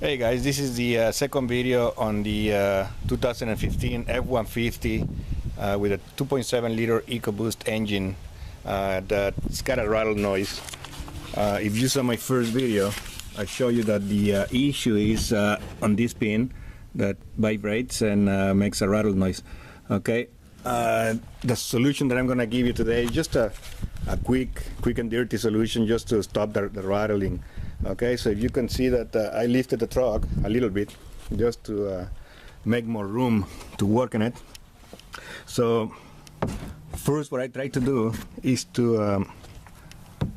Hey guys, this is the second video on the 2015 F150 with a 2.7 liter Ecoboost engine that's got a rattle noise. If you saw my first video, I show you that the issue is on this pin that vibrates and makes a rattle noise. Okay, the solution that I'm gonna give you today is just a quick and dirty solution just to stop the rattling. Okay, so if you can see that I lifted the truck a little bit just to make more room to work in it. So first what I try to do is to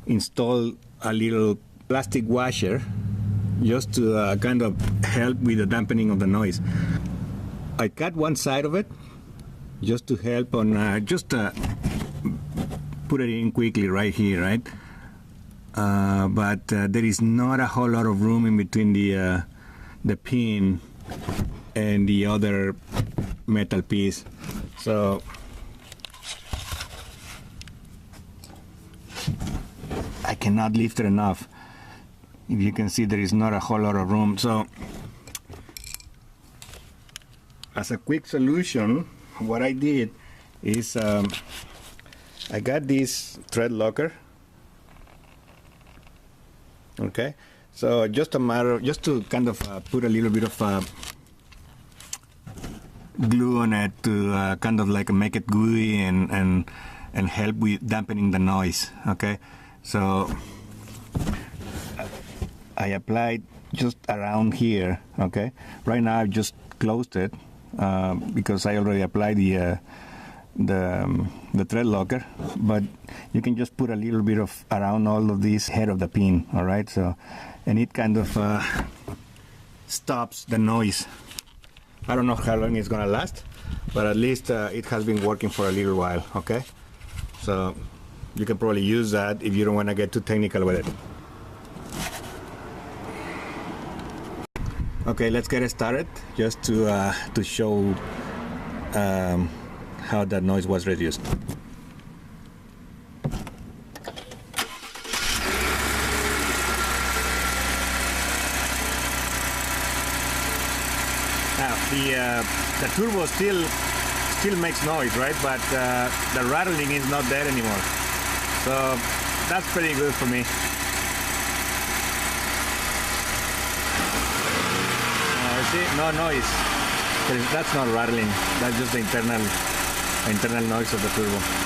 install a little plastic washer just to kind of help with the dampening of the noise. I cut one side of it just to help on put it in quickly right here, right? But there is not a whole lot of room in between the pin and the other metal piece. So I cannot lift it enough. If you can see, there is not a whole lot of room. So as a quick solution, what I did is I got this thread locker. Okay, so just to kind of put a little bit of glue on it to kind of like make it gooey and help with dampening the noise. Okay, so I applied just around here. Okay, right now I just closed it because I already applied the thread locker, but you can just put a little bit of around all of this head of the pin. All right, so and it kind of stops the noise. I don't know how long it's gonna last, but at least it has been working for a little while. Okay, so you can probably use that if you don't want to get too technical with it. Okay, let's get it started just to show how that noise was reduced. Now the turbo still makes noise, right? But the rattling is not there anymore. So that's pretty good for me. See, no noise. That's not rattling. That's just the internal noise of the turbo.